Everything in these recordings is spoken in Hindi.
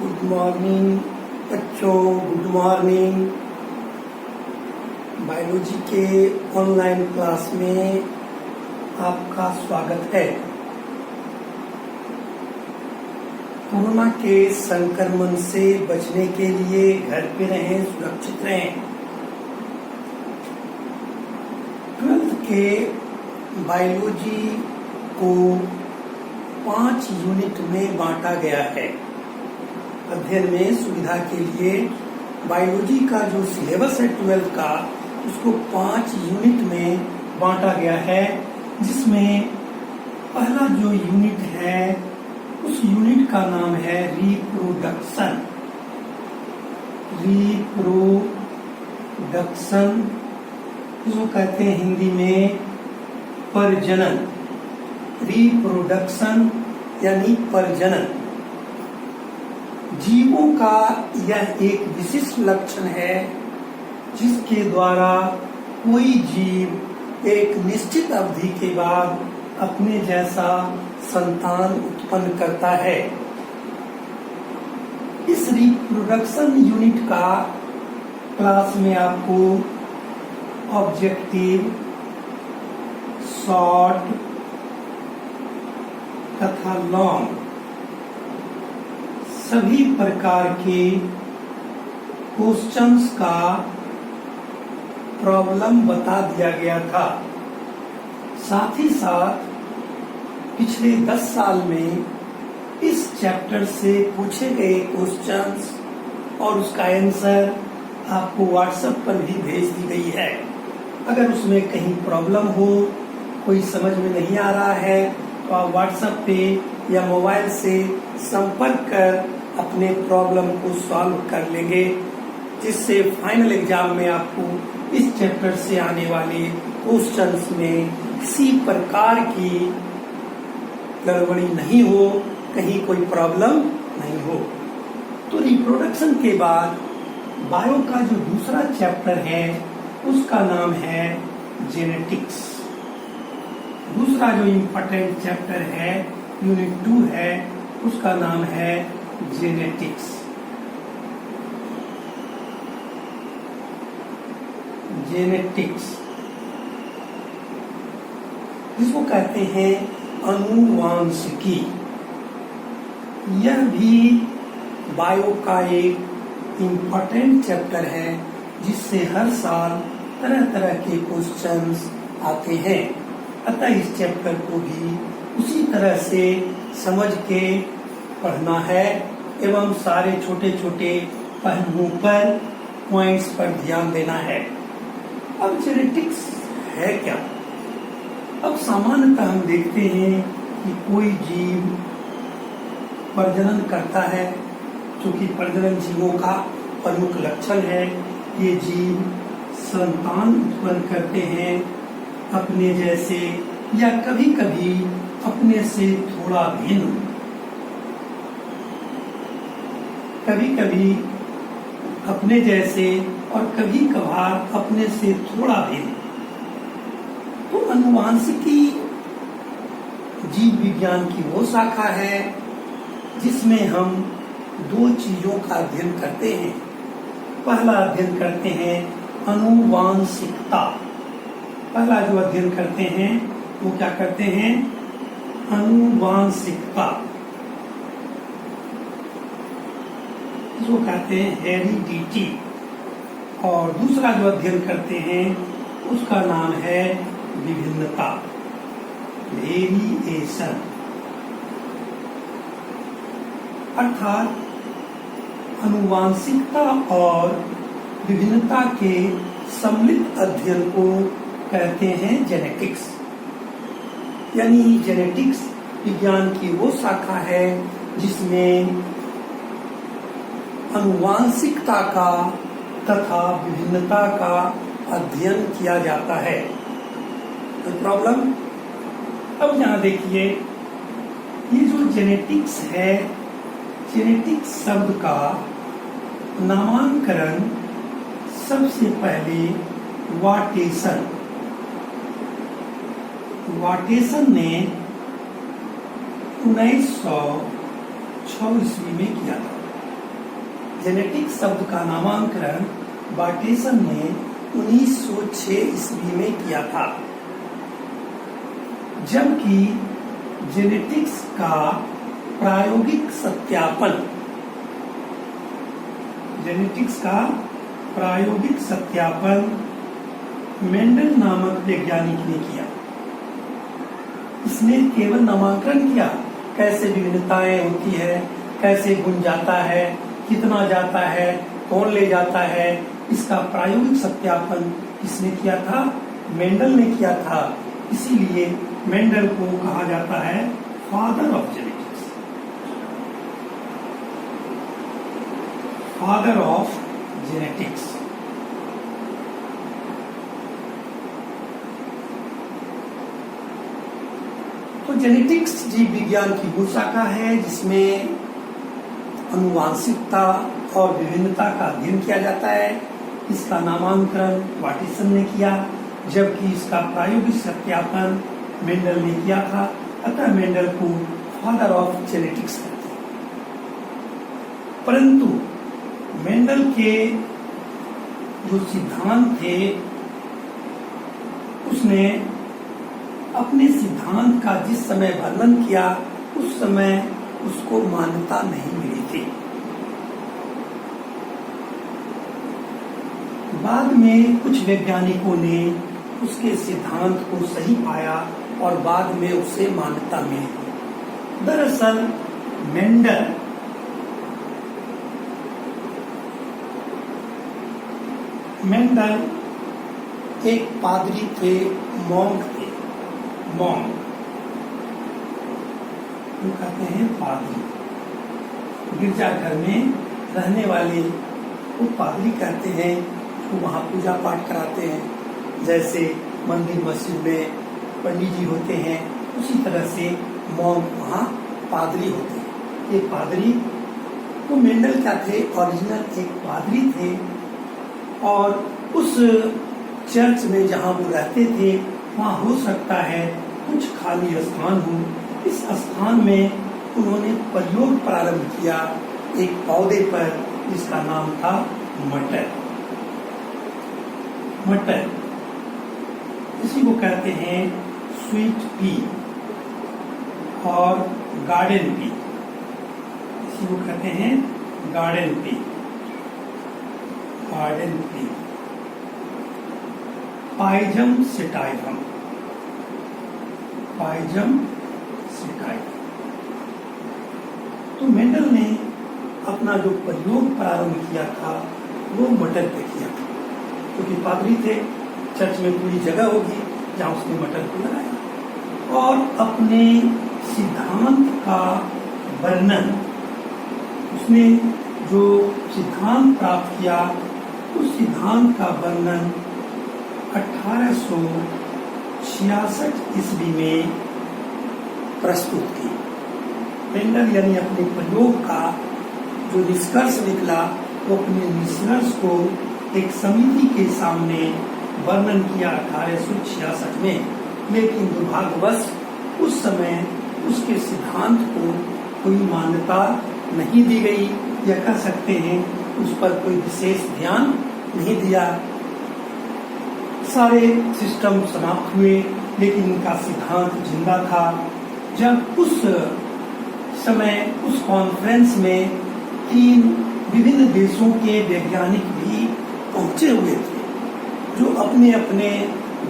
गुड मॉर्निंग बच्चों, गुड मॉर्निंग। बायोलॉजी के ऑनलाइन क्लास में आपका स्वागत है। कोरोना के संक्रमण से बचने के लिए घर पे रहें, सुरक्षित रहें। 12th के बायोलॉजी को 5 यूनिट में बांटा गया है। अध्ययन में सुविधा के लिए बायोलॉजी का जो सिलेबस है 12th का, उसको 5 यूनिट में बांटा गया है, जिसमें पहला जो यूनिट है उस यूनिट का नाम है रिप्रोडक्शन। रिप्रोडक्शन इसको कहते हैं हिंदी में प्रजनन। रिप्रोडक्शन यानी प्रजनन। जीवों का यह एक विशिष्ट लक्षण है जिसके द्वारा कोई जीव एक निश्चित अवधि के बाद अपने जैसा संतान उत्पन्न करता है। इस रिप्रोडक्शन यूनिट का क्लास में आपको ऑब्जेक्टिव, शॉर्ट तथा लॉन्ग सभी प्रकार के क्वेश्चंस का प्रॉब्लम बता दिया गया था। साथ ही साथ पिछले 10 साल में इस चैप्टर से पूछे गए क्वेश्चंस और उसका आंसर आपको व्हाट्सएप पर भी भेज दी गई है। अगर उसमें कहीं प्रॉब्लम हो, कोई समझ में नहीं आ रहा है, तो आप व्हाट्सएप पे या मोबाइल से संपर्क कर अपने प्रॉब्लम को सॉल्व कर लेंगे, जिससे फाइनल एग्जाम में आपको इस चैप्टर से आने वाले क्वेश्चंस में किसी प्रकार की गड़बड़ी नहीं हो, कहीं कोई प्रॉब्लम नहीं हो। तो रिप्रोडक्शन के बाद बायो का जो दूसरा चैप्टर है उसका नाम है जेनेटिक्स। दूसरा जो इम्पोर्टेंट चैप्टर है यूनिट 2 है, उसका नाम है जेनेटिक्स। जेनेटिक्स जिसको कहते हैं अनुवांशिकी। यह भी बायो का एक इम्पोर्टेंट चैप्टर है, जिससे हर साल तरह तरह के क्वेश्चंस आते हैं। अतः इस चैप्टर को भी उसी तरह से समझ के पढ़ना है एवं सारे छोटे छोटे पहलुओं पर, पॉइंट्स पर ध्यान देना है। अब जेनेटिक्स है क्या? अब सामान्यतः हम देखते हैं कि कोई जीव प्रजनन करता है, क्योंकि प्रजनन जीवों का प्रमुख लक्षण है। ये जीव संतान उत्पन्न करते हैं अपने जैसे या कभी कभी अपने से थोड़ा भिन्न, कभी कभी अपने जैसे और कभी कभार अपने से थोड़ा भिन्न। तो अनुवांशिकी जीव विज्ञान की वो शाखा है जिसमें हम 2 चीजों का अध्ययन करते हैं। पहला अध्ययन करते हैं अनुवांशिकता। पहला जो अध्ययन करते हैं वो क्या करते हैं? अनुवांशिकता। इसको कहते हैं हेरिडिटी। और दूसरा जो अध्ययन करते हैं उसका नाम है विभिन्नता, वेरिएशन। अर्थात अनुवांशिकता और विभिन्नता के सम्मिलित अध्ययन को कहते हैं जेनेटिक्स। यानी जेनेटिक्स विज्ञान की वो शाखा है जिसमें अनुवांशिकता का तथा विभिन्नता का अध्ययन किया जाता है। तो प्रॉब्लम अब यहाँ देखिए, ये जो जेनेटिक्स है, जेनेटिक्स शब्द का नामांकरण सबसे पहले वाटेसन ने 1906 ईस्वी में किया था। जेनेटिक शब्द का नामकरण बार्टेसन ने 1906 ईस्वी में किया था, जबकि जेनेटिक्स का प्रायोगिक सत्यापन मेंडल नामक वैज्ञानिक ने किया। इसने केवल नामकरण किया, कैसे विभिन्नताएं होती है, कैसे गुण जाता है, कितना जाता है, कौन ले जाता है, इसका प्रायोगिक सत्यापन किसने किया था? मेंडल ने किया था। इसीलिए मेंडल को कहा जाता है father of genetics. Father of genetics. तो जेनेटिक्स जीव विज्ञान की वो शाखा है जिसमें आनुवांशिकता और विभिन्नता का अध्ययन किया जाता है। इसका नामकरण बार्टेसन ने किया, जबकि इसका प्रायोगिक सत्यापन मेंडल ने किया था। अतः मेंडल को फादर ऑफ जेनेटिक्स कहते हैं। परंतु मेंडल के जो सिद्धांत थे, उसने अपने सिद्धांत का जिस समय वर्णन किया उस समय उसको मान्यता नहीं मिली थी। बाद में कुछ वैज्ञानिकों ने उसके सिद्धांत को सही पाया और बाद में उसे मान्यता मिली। दरअसल मेंडल एक पादरी थे, मॉन्क थे। मॉन्क जो कहते हैं पादरी, गिरजाघर में रहने वाले वो पादरी कहते हैं, वो वहाँ पूजा पाठ कराते हैं। जैसे मंदिर मस्जिद में पंडित जी होते हैं, उसी तरह से मॉन्क वहाँ पादरी होते हैं। ये पादरी तो मेंडल क्या थे? ओरिजिनल एक पादरी थे और उस चर्च में जहाँ वो रहते थे वहाँ हो सकता है कुछ खाली स्थान हो। इस स्थान में उन्होंने प्रयोग प्रारंभ किया एक पौधे पर जिसका नाम था मटर। इसी को कहते हैं स्वीट पी और गार्डन पी। इसी को कहते हैं गार्डन पी। पाइजम सिटाइवम। तो मेंडल ने अपना जो प्रयोग प्रारंभ किया था वो मटर पे किया, क्योंकि तो पादरी थे, चर्च में पूरी जगह होगी जहाँ उसने मटर को लगाया और अपने सिद्धांत का वर्णन, उसने जो सिद्धांत प्राप्त किया उस सिद्धांत का वर्णन 1866 ईस्वी में प्रस्तुत की। मेंडल यानी अपने प्रयोग का जो निष्कर्ष निकला वो अपने निष्कर्ष को एक समिति के सामने वर्णन किया 1866 में। लेकिन दुर्भाग्यवश उस समय उसके सिद्धांत को कोई मान्यता नहीं दी गई, या कह सकते हैं उस पर कोई विशेष ध्यान नहीं दिया। सारे सिस्टम समाप्त हुए, लेकिन उनका सिद्धांत जिंदा था। जब उस समय उस कॉन्फ्रेंस में 3 विभिन्न देशों के वैज्ञानिक भी पहुंचे हुए थे, जो अपने अपने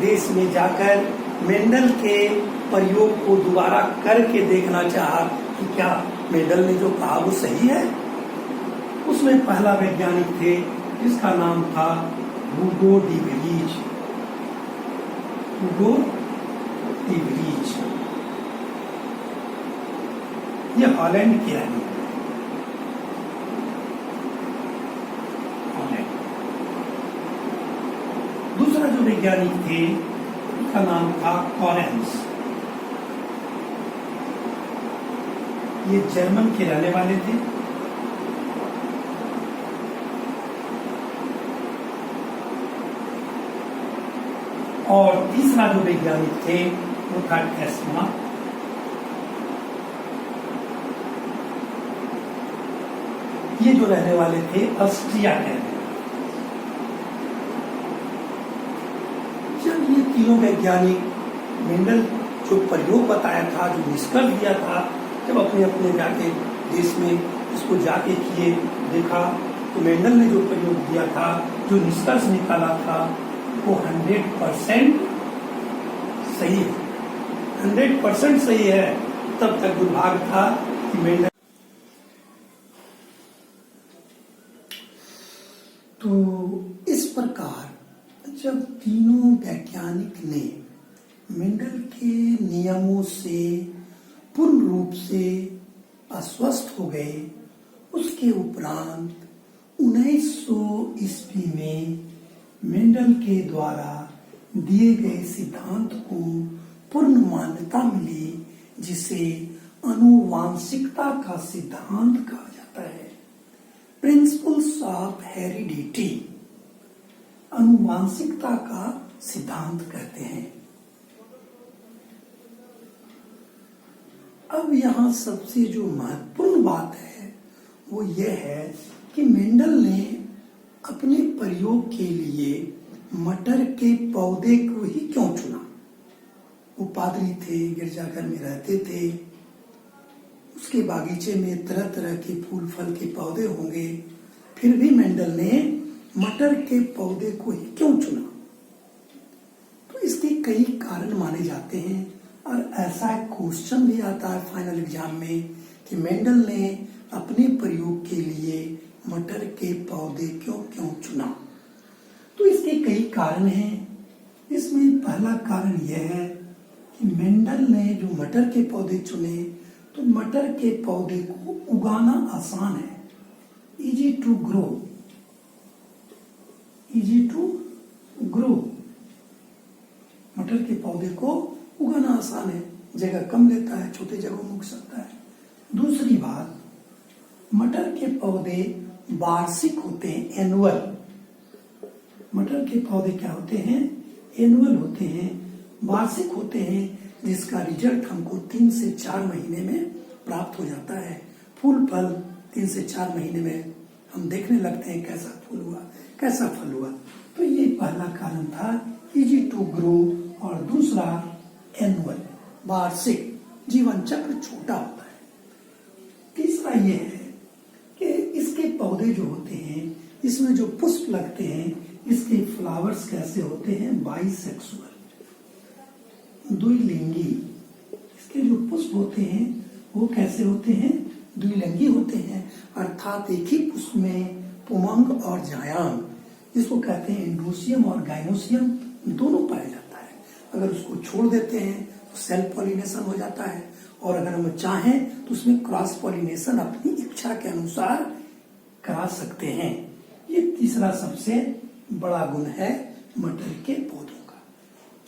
देश में जाकर मेंडल के प्रयोग को दोबारा करके देखना चाहा कि क्या मेंडल ने जो कहा वो सही है। उसमें पहला वैज्ञानिक थे जिसका नाम था हुगो डी विलीज। ये हॉलैंड के रहने वाले। दूसरा जो वैज्ञानिक थे उसका नाम था कॉरेंस। ये जर्मन के रहने वाले थे। और तीसरा जो वैज्ञानिक थे वो था टेस्ला। ये जो रहने वाले थे ऑस्ट्रिया के रहने वाले। जब ये तीनों वैज्ञानिक मेंडल जो प्रयोग बताया था, जो निष्कर्ष दिया था, जब अपने अपने जाके देश में इसको जाके किए देखा, तो मेंडल ने जो प्रयोग दिया था, जो निष्कर्ष निकाला था, वो 100% सही है। 100% सही है। तब तक दुर्भाग्य था कि मेंडल तो इस प्रकार जब तीनों वैज्ञानिक ने मेंडल के नियमों से पूर्ण रूप से आश्वस्त हो गए, उसके उपरांत 1900 ईस्वी में मेंडल के द्वारा दिए गए सिद्धांत को पूर्ण मान्यता मिली, जिसे आनुवांशिकता का सिद्धांत कहा जाता है। प्रिंसिपल्स ऑफ हेरिडिटी, आनुवांशिकता का सिद्धांत कहते हैं। अब यहाँ सबसे जो महत्वपूर्ण बात है वो ये है कि मेंडल ने अपने प्रयोग के लिए मटर के पौधे को ही क्यों चुना। वो पादरी थे, गिरजाघर में रहते थे, उसके बागीचे में तरह तरह के फूल फल के पौधे होंगे, फिर भी मेंडल ने मटर के पौधे को ही क्यों चुना। तो इसके कई कारण माने जाते हैं और ऐसा एक क्वेश्चन भी आता है फाइनल एग्जाम में कि मेंडल ने अपने प्रयोग के लिए मटर के पौधे क्यों चुना। तो इसके कई कारण हैं। इसमें पहला कारण यह है कि मेंडल ने जो मटर के पौधे चुने, तो मटर के पौधे को उगाना आसान है, easy to grow, easy to grow. मटर के पौधे को उगाना आसान है, जगह कम लेता है, छोटे जगहों में उग सकता है। दूसरी बात, मटर के पौधे वार्षिक होते हैं, एनुअल। मटर के पौधे क्या होते हैं? एनुअल होते हैं, वार्षिक होते हैं, जिसका रिजल्ट हमको 3 से 4 महीने में प्राप्त हो जाता है। फूल फल 3 से 4 महीने में हम देखने लगते हैं कैसा फूल हुआ, कैसा फल हुआ। तो ये पहला कारण था, इजी टू ग्रो, और दूसरा एनुअल, वार्षिक, जीवन चक्र छोटा होता है। तीसरा ये है कि इसके पौधे जो होते हैं, इसमें जो पुष्प लगते हैं, इसके फ्लावर्स कैसे होते हैं? बाइसेक्सुअल, द्विलिंगी। इसके जो पुष्प होते हैं वो कैसे होते हैं? द्विलिंगी होते हैं, अर्थात एक ही पुष्प में पुमंग और जायांग, जिसको कहते हैं एंड्रोसियम और गाइनोसियम, दोनों पाया जाता है। अगर उसको छोड़ देते हैं तो सेल्फ पॉलिनेशन हो जाता है, और अगर हम चाहें तो उसमें क्रॉस पॉलिनेशन अपनी इच्छा के अनुसार करा सकते हैं। ये तीसरा सबसे बड़ा गुण है मटर के पौधों का।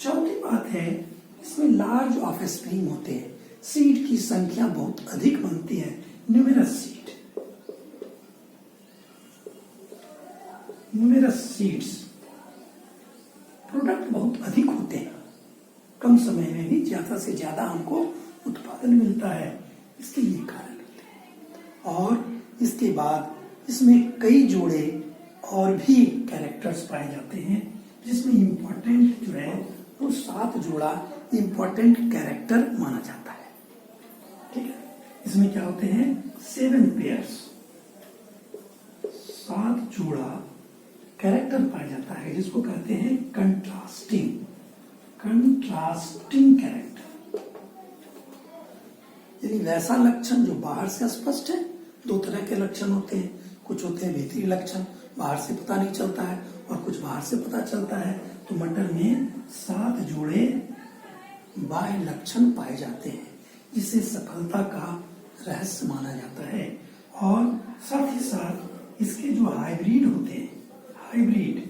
चौथी बात है, इसमें लार्ज ऑफ स्प्रिंग होते हैं, सीड की संख्या बहुत अधिक बनती है, numerous seed, numerous seeds, product बहुत अधिक होते हैं, कम समय में भी ज्यादा से ज्यादा हमको उत्पादन मिलता है। इसके ये कारण होते हैं। और इसके बाद इसमें कई जोड़े और भी कैरेक्टर्स पाए जाते हैं, जिसमें इम्पोर्टेंट जो है वो 7 जोड़ा इम्पोर्टेंट कैरेक्टर माना जाता है। ठीक है, इसमें क्या होते हैं? 7 पेयर्स, 7 जोड़ा कैरेक्टर पाया जाता है, जिसको कहते हैं कंट्रास्टिंग, कंट्रास्टिंग कैरेक्टर। यानी वैसा लक्षण जो बाहर से स्पष्ट है। 2 तरह के लक्षण होते हैं, कुछ होते हैं भीतरी लक्षण, बाहर से पता नहीं चलता है, और कुछ बाहर से पता चलता है। तो मटर में 7 जोड़े बाह्य लक्षण पाए जाते हैं, जिसे सफलता का रहस्य माना जाता है। और साथ ही साथ इसके जो हाइब्रिड होते हैं, हाइब्रिड,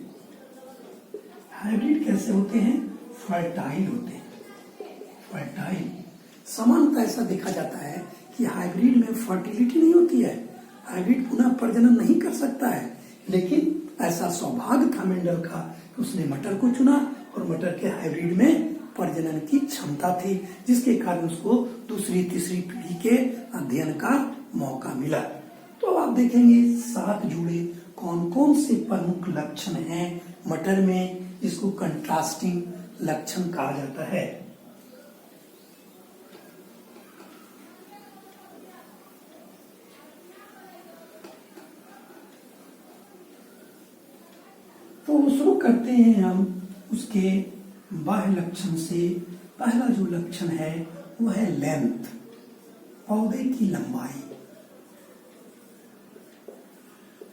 हाइब्रिड कैसे होते हैं? फर्टाइल होते हैं, फर्टाइल। सामान्यतः ऐसा देखा जाता है कि हाइब्रिड में फर्टिलिटी नहीं होती है, हाइब्रिड पुनः प्रजनन नहीं कर सकता है, लेकिन ऐसा सौभाग्य था मेंडल का कि उसने मटर को चुना, और मटर के हाइब्रिड में प्रजनन की क्षमता थी, जिसके कारण उसको दूसरी तीसरी पीढ़ी के अध्ययन का मौका मिला। तो अब आप देखेंगे 7 जुड़े कौन कौन से प्रमुख लक्षण हैं मटर में, जिसको कंट्रास्टिंग लक्षण कहा जाता है। तो शुरू करते हैं हम उसके बाह्य लक्षण से। पहला जो लक्षण है वह है लेंथ, पौधे की लंबाई।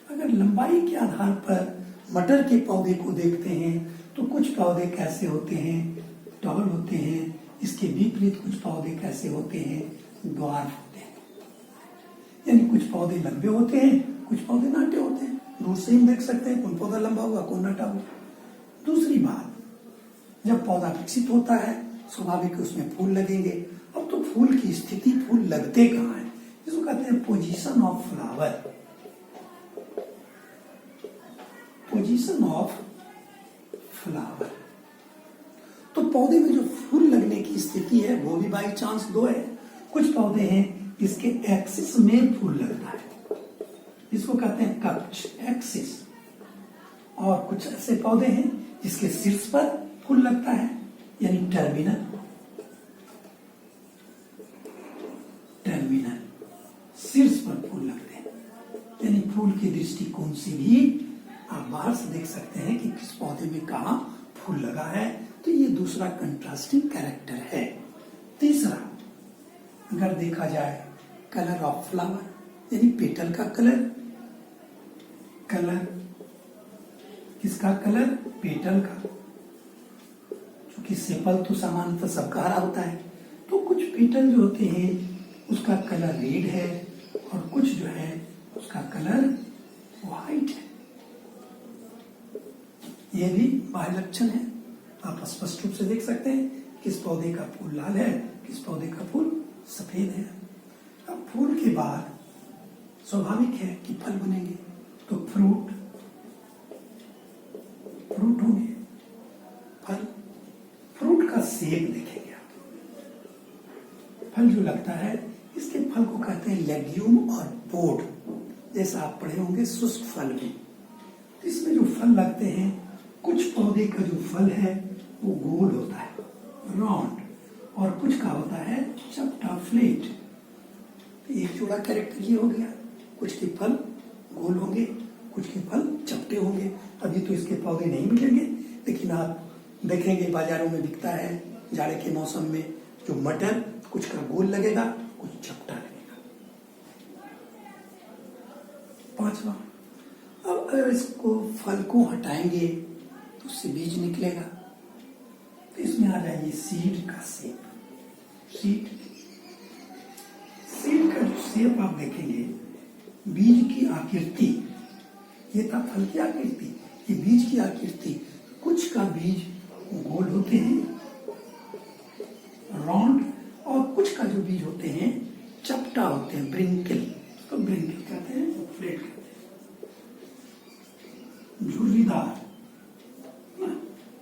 अगर लंबाई के आधार पर मटर के पौधे को देखते हैं तो कुछ पौधे कैसे होते हैं, टॉल होते हैं। इसके विपरीत कुछ पौधे कैसे होते हैं, ड्वार्फ होते हैं। यानी कुछ पौधे लंबे होते हैं, कुछ पौधे नाटे होते हैं। दूर से ही देख सकते हैं कौन पौधा लंबा हुआ, कौन नाटा हुआ। दूसरी बात, जब पौधा विकसित होता है स्वाभाविक उसमें फूल लगेंगे। अब तो फूल की स्थिति, फूल लगते कहाँ है, इसको कहते हैं position of flower. Position of flower. तो पौधे में जो फूल लगने की स्थिति है वो भी बाई चांस 2 है। कुछ पौधे हैं जिसके एक्सिस में फूल लगता है, इसको कहते हैं कक्ष, एक्सिस। और कुछ ऐसे पौधे हैं जिसके शीर्ष पर फूल लगता है, यानी टर्मिनल। टर्मिनल, शीर्ष पर फूल लगते हैं। यानी फूल के दृष्टिकोण से भी आप बाहर से देख सकते हैं कि किस पौधे में कहाँ फूल लगा है। तो ये दूसरा कंट्रास्टिंग कैरेक्टर है। तीसरा, अगर देखा जाए कलर ऑफ फ्लावर, यानी पेटल का कलर। कलर किसका कलर, पेटल का। क्योंकि सेपल तो सामान्यतः सबका हरा होता है, तो कुछ पेटल जो होते हैं उसका कलर रेड है और कुछ जो है उसका कलर व्हाइट है। ये भी बाह्य लक्षण है। आप स्पष्ट रूप से देख सकते हैं किस पौधे का फूल लाल है, किस पौधे का फूल सफेद है। अब फूल के बाद स्वाभाविक है कि फल बनेंगे, तो फ्रूट होंगे, फल। फ्रूट का शेप देखेंगे आप। फल जो लगता है इसके फल को कहते हैं लेग्यूम और पोड। जैसा आप पढ़े होंगे शुष्क फल भी। तो इसमें जो फल लगते हैं, कुछ पौधे का जो फल है वो गोल होता है, राउंड, और कुछ का होता है चपटा, फ्लैट। एक जोड़ा कैरेक्टर ये हो गया। कुछ के फल गोल होंगे, कुछ के फल चपटे होंगे। अभी तो इसके पौधे नहीं मिलेंगे, लेकिन आप देखेंगे बाजारों में बिकता है जाड़े के मौसम में जो मटर, कुछ का गोल लगेगा, कुछ चपटा लगेगा। पांचवा, अब अगर इसको फल को हटाएंगे तो उससे बीज निकलेगा। तो इसमें आ जाएगी सीड का शेप। सीड का जो शेप आप देखेंगे, बीज की आकृति, ये था फल की आकृति, ये बीज की आकृति। कुछ का बीज गोल होते हैं, राउंड, और कुछ का जो बीज होते हैं चपटा होते हैं, ब्रिंकल। तो ब्रिंकल कहते हैं, फ्लैट कहते हैं। झुर्रीदार,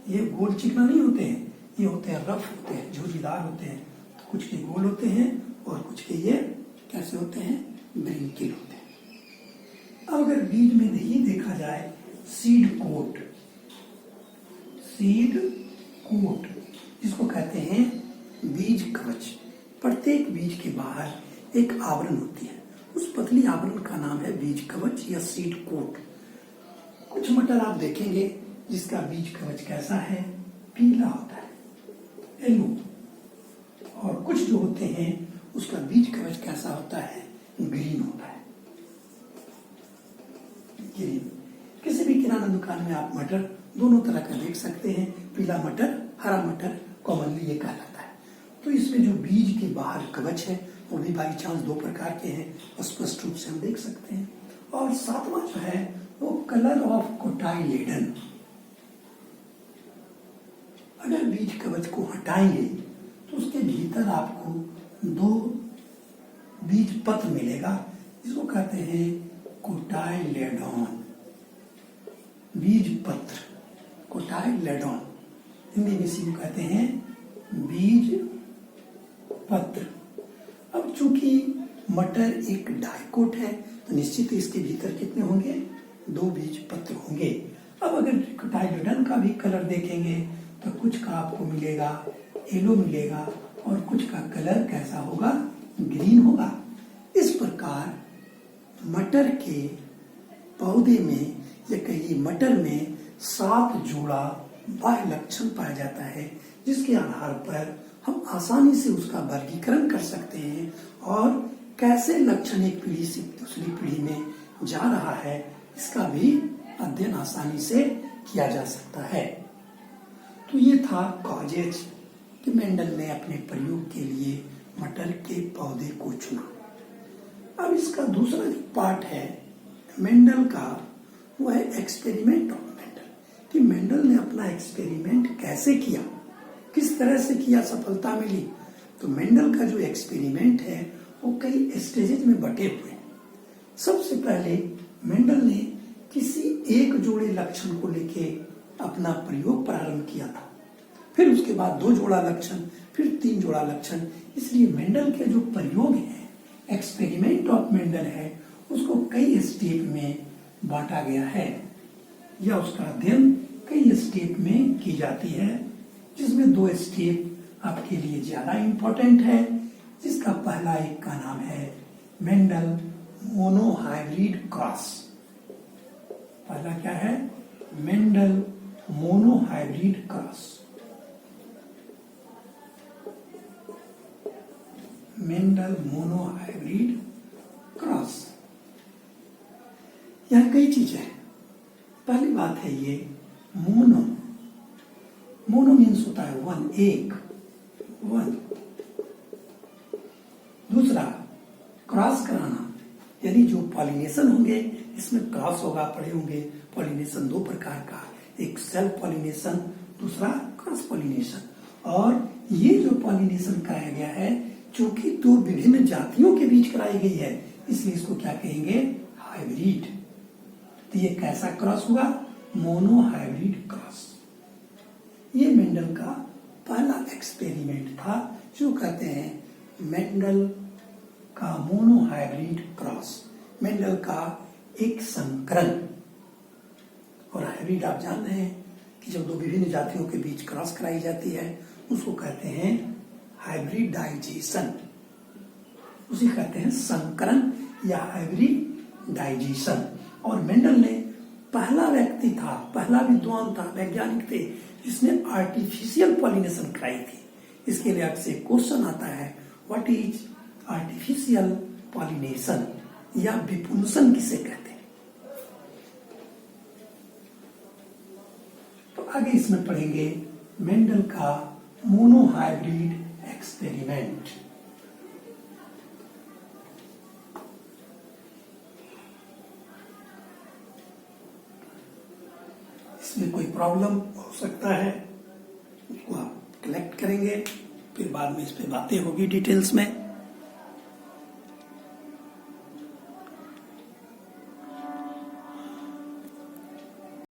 ये गोल चिकना नहीं होते हैं, ये होते हैं रफ होते हैं, झुर्रीदार होते हैं। तो कुछ के गोल होते हैं और कुछ के ये कैसे होते हैं, ब्रिंकल होते हैं। अब अगर बीज में नहीं देखा जाए, सीड कोट। सीड कोट जिसको कहते हैं बीज कवच। प्रत्येक बीज के बाहर एक आवरण होती है, उस पतली आवरण का नाम है बीज कवच या सीड कोट। कुछ मटर आप देखेंगे जिसका बीज कवच कैसा है, पीला होता है, येलो। और कुछ जो होते हैं उसका बीज कवच कैसा होता है, ग्रीन होता है, ग्रीन। किसी भी किराना दुकान में आप मटर दोनों तरह का देख सकते हैं, पीला मटर, हरा मटर, कॉमनली ये कहलाता है। तो इसमें जो बीज के बाहर कवच है वो भी बाई चांस 2 प्रकार के हैं, स्पष्ट रूप से हम देख सकते हैं। और सातवां जो है वो कलर ऑफ कोटाइलेडन। अगर बीज कवच को हटाएंगे तो उसके भीतर आपको 2 बीज पत्र मिलेगा, जिसको कहते हैं कोटाइलेडॉन। बीज पत्र, कोटाइलेडॉन, हिंदी में इसी को कहते हैं बीज पत्र। अब चूंकि मटर एक डाइकोट है तो निश्चित इसके भीतर कितने होंगे, 2 बीज पत्र होंगे। अब अगर ट्राइकोटाइलिडन का भी कलर देखेंगे तो कुछ का आपको मिलेगा येलो मिलेगा और कुछ का कलर कैसा होगा, ग्रीन होगा। इस प्रकार मटर के पौधे में या कहिए मटर में 7 जोड़ा बाह्य लक्षण पाया जाता है, जिसके आधार पर हम आसानी से उसका वर्गीकरण कर सकते हैं और कैसे लक्षण एक पीढ़ी से दूसरी पीढ़ी में जा रहा है इसका भी अध्ययन आसानी से किया जा सकता है। तो ये था कॉजेज कि मेंडल ने अपने प्रयोग के लिए मटर के पौधे को चुना। अब इसका दूसरा जो पार्ट है मेंडल का, वो है एक्सपेरिमेंट ऑफ मेंडल, कि मेंडल ने अपना एक्सपेरिमेंट कैसे किया, किस तरह से किया, सफलता मिली। तो मेंडल का जो एक्सपेरिमेंट है वो कई स्टेजेज में बटे हुए हैं। सबसे पहले मेंडल ने किसी एक जोड़े लक्षण को लेके अपना प्रयोग प्रारंभ किया था, फिर उसके बाद 2 जोड़ा लक्षण, फिर 3 जोड़ा लक्षण। इसलिए मेंडल के जो प्रयोग है, एक्सपेरिमेंट ऑफ मेंडल है, उसको कई स्टेप में बांटा गया है या उसका अध्ययन कई स्टेप में की जाती है, जिसमें 2 स्टेप आपके लिए ज्यादा इंपॉर्टेंट है। जिसका पहला एक का नाम है मेंडल मोनोहाइब्रिड क्रॉस। पहला क्या है, Mendel monohybrid cross. Mendel monohybrid cross, यह कई चीजें हैं। पहली बात है ये मोनो, मोनो मीन्स होता है 1, एक, 1। दूसरा क्रॉस कराना, यानी जो पॉलिनेशन होंगे इसमें क्रॉस होगा, पड़े होंगे। पॉलिनेशन 2 प्रकार का, एक सेल्फ पॉलिनेशन, दूसरा क्रॉस पॉलिनेशन। और ये जो पॉलिनेशन कराया गया है, चूंकि 2 विभिन्न जातियों के बीच कराई गई है, इसलिए इसको क्या कहेंगे, हाइब्रिड। तो ये कैसा क्रॉस हुआ, मोनोहाइब्रिड क्रॉस। ये मेंडल का पहला एक्सपेरिमेंट था, जो कहते हैं मेंडल का मोनोहाइब्रिड क्रॉस, मेंडल का एक संकरण। और हाइब्रिड आप जान रहे हैं कि जब 2 विभिन्न जातियों के बीच क्रॉस कराई जाती है उसको कहते हैं हाइब्रिडाइजेशन, उसे कहते हैं संकरण या हाइब्रिडाइजेशन। और मेंडल ने पहला व्यक्ति था, पहला विद्वान था, वैज्ञानिक थे, जिसने आर्टिफिशियल पॉलिनेशन कराई थी। इसके लिए आपसे क्वेश्चन आता है, व्हाट इज आर्टिफिशियल पॉलिनेशन या विपुंसन किसे कहते हैं। तो आगे इसमें पढ़ेंगे मेंडल का मोनोहाइब्रिड एक्सपेरिमेंट। इसमें कोई प्रॉब्लम हो सकता है, उसको आप कलेक्ट करेंगे, फिर बाद में इस पे बातें होगी डिटेल्स में।